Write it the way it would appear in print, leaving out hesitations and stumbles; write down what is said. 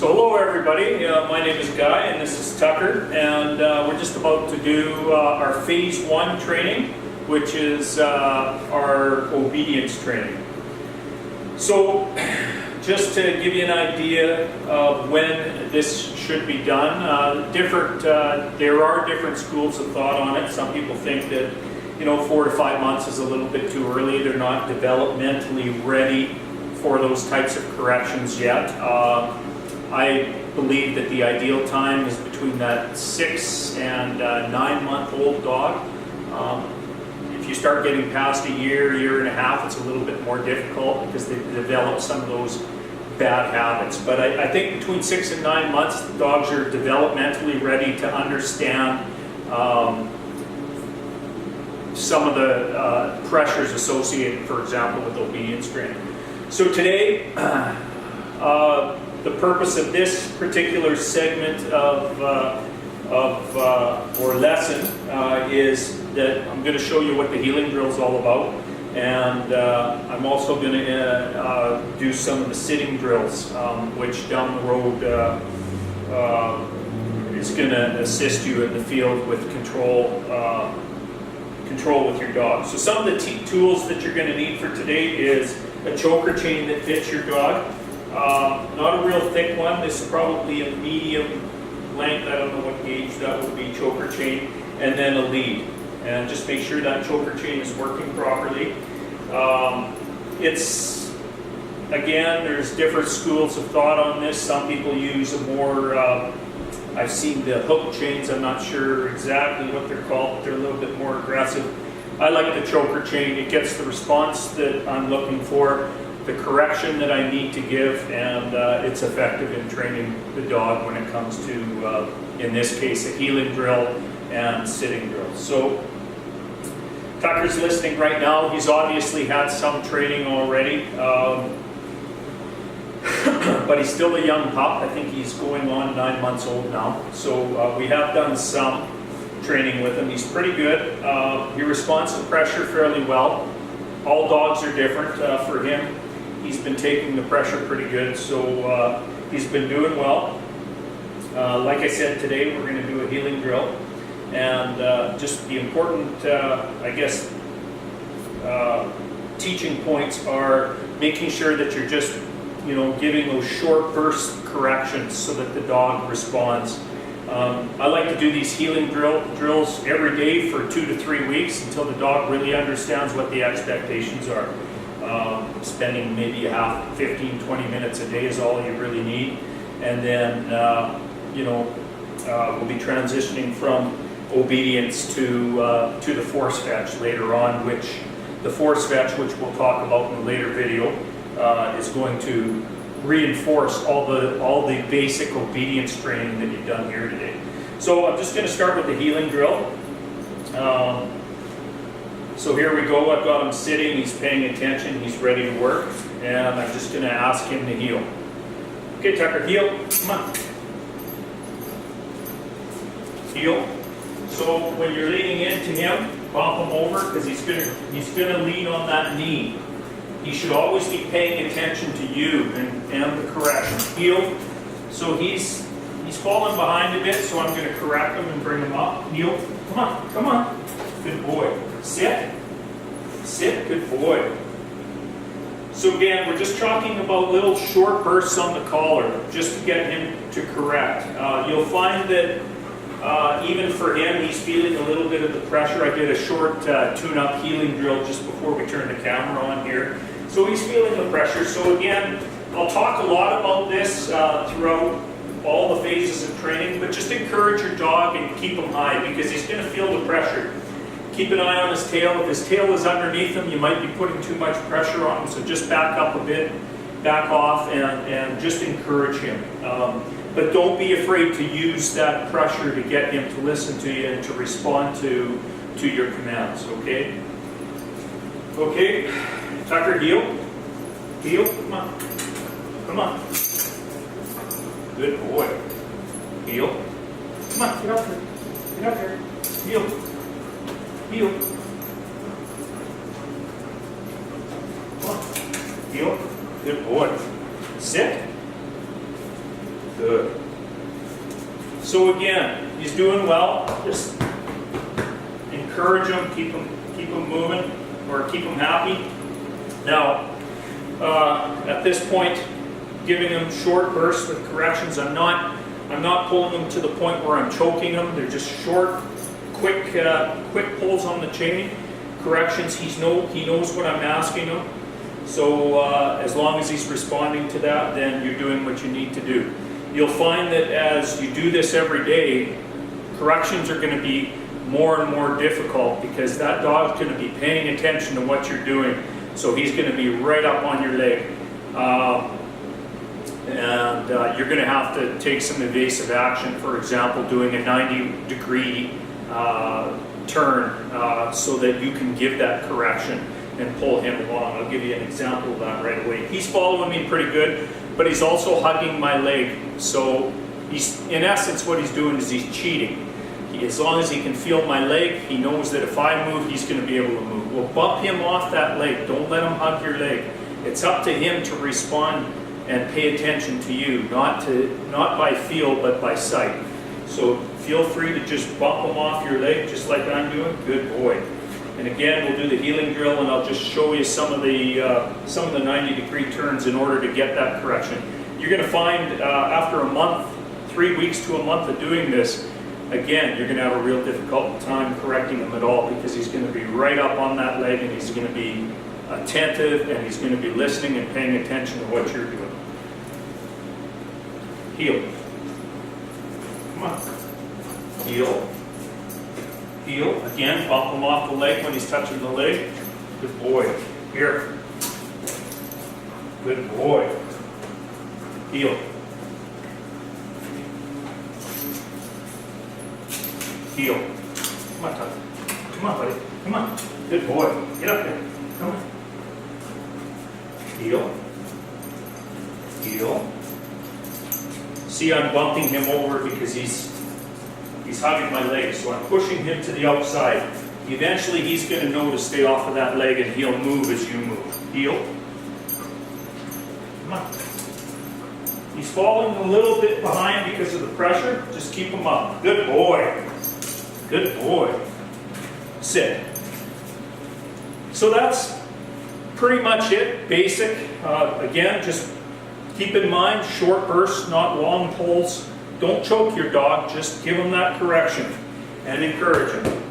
So hello everybody, my name is Guy and this is Tucker, and we're just about to do our phase 1 training, which is our obedience training. So just to give you an idea of when this should be done, there are different schools of thought on it. Some people think that 4 to 5 months is a little bit too early. They're not developmentally ready for those types of corrections yet. I believe that the ideal time is between that 6 and 9-month-old dog. If you start getting past a year and a half, it's a little bit more difficult because they develop some of those bad habits. But I think between 6 and 9 months, the dogs are developmentally ready to understand some of the pressures associated, for example, with obedience training. So today, the purpose of this particular segment or lesson is that I'm going to show you what the heeling drill is all about, and I'm also going to do some of the sitting drills, which down the road is going to assist you in the field with control with your dog. So some of the tools that you're going to need for today is a choker chain that fits your dog. Not a real thick one. This is probably a medium length. I don't know what gauge that would be, choker chain. And then a lead. And just make sure that choker chain is working properly. Again, there's different schools of thought on this. Some people use a more, I've seen the hook chains. I'm not sure exactly what they're called, but they're a little bit more aggressive. I like the choker chain. It gets the response that I'm looking for, the correction that I need to give, and it's effective in training the dog when it comes to, in this case, a heeling drill and sitting drill. So Tucker's listening right now. He's obviously had some training already, but he's still a young pup. I think he's going on 9 months old now. So we have done some training with him. He's pretty good. He responds to pressure fairly well. All dogs are different. For him, he's been taking the pressure pretty good, so he's been doing well. Like I said, today we're going to do a heeling drill, and just the important, teaching points are making sure that you're just, giving those short burst corrections so that the dog responds. I like to do these heeling drills every day for 2 to 3 weeks until the dog really understands what the expectations are. Spending maybe 15-20 minutes a day is all you really need, and then we'll be transitioning from obedience to the force fetch later on, which the force fetch, which we'll talk about in a later video, is going to reinforce all the basic obedience training that you've done here today. So I'm just going to start with the heeling drill. So here we go. I've got him sitting, he's paying attention, he's ready to work, and I'm just going to ask him to heel. Okay, Tucker, heel. Come on. Heel. So when you're leaning into him, bump him over, because he's going to lean on that knee. He should always be paying attention to you and the correction. Heel. So he's falling behind a bit, so I'm going to correct him and bring him up. Heel. Come on, come on. Good boy. Sit. Sit. Good boy. So again, we're just talking about little short bursts on the collar, just to get him to correct. You'll find that even for him, he's feeling a little bit of the pressure. I did a short tune-up heeling drill just before we turned the camera on here. So he's feeling the pressure. So again, I'll talk a lot about this throughout all the phases of training, but just encourage your dog and keep him high, because he's going to feel the pressure. Keep an eye on his tail. If his tail is underneath him, you might be putting too much pressure on him, so just back up a bit, back off, and just encourage him. But don't be afraid to use that pressure to get him to listen to you and to respond to your commands, okay? Okay, Tucker, heel. Heel, come on. Come on. Good boy. Heel. Come on, get up here. Get up here. Heel. Heel. Come on. Heel. Good boy. Sit. he's doing well, just encourage him, keep him moving, or keep him happy. Now, at this point, giving him short bursts with corrections. I'm not pulling them to the point where I'm choking them. They're just short, quick pulls on the chain. Corrections, he knows what I'm asking him. So as long as he's responding to that, then you're doing what you need to do. You'll find that as you do this every day, corrections are going to be more and more difficult because that dog's going to be paying attention to what you're doing. So he's going to be right up on your leg. And you're going to have to take some evasive action, for example, doing a 90-degree turn so that you can give that correction and pull him along. I'll give you an example of that right away. He's following me pretty good, but he's also hugging my leg. So he's, in essence, what he's doing is he's cheating. As long as he can feel my leg, he knows that if I move, he's going to be able to move. We'll bump him off that leg. Don't let him hug your leg. It's up to him to respond and pay attention to you, not by feel, but by sight. So feel free to just bump him off your leg, just like I'm doing. Good boy. And again, we'll do the healing drill, and I'll just show you some of the 90-degree turns in order to get that correction. You're going to find after a month, 3 weeks to a month of doing this, again, you're going to have a real difficult time correcting him at all because he's going to be right up on that leg and he's going to be attentive and he's going to be listening and paying attention to what you're doing. Heel. Come on. Heel. Heel. Again, bump him off the leg when he's touching the leg. Good boy. Here. Good boy. Heel. Heel. Come on, Tuck. Come on, buddy. Come on. Good boy. Get up there. Come on. Heel. Heel. See, I'm bumping him over because he's hugging my leg, so I'm pushing him to the outside. Eventually, he's going to know to stay off of that leg, and he'll move as you move. Heel. Come on. He's falling a little bit behind because of the pressure. Just keep him up. Good boy. Good boy. Sit. So that's pretty much it. Basic. Again, just keep in mind, short bursts, not long pulls. Don't choke your dog. Just give him that correction and encourage him.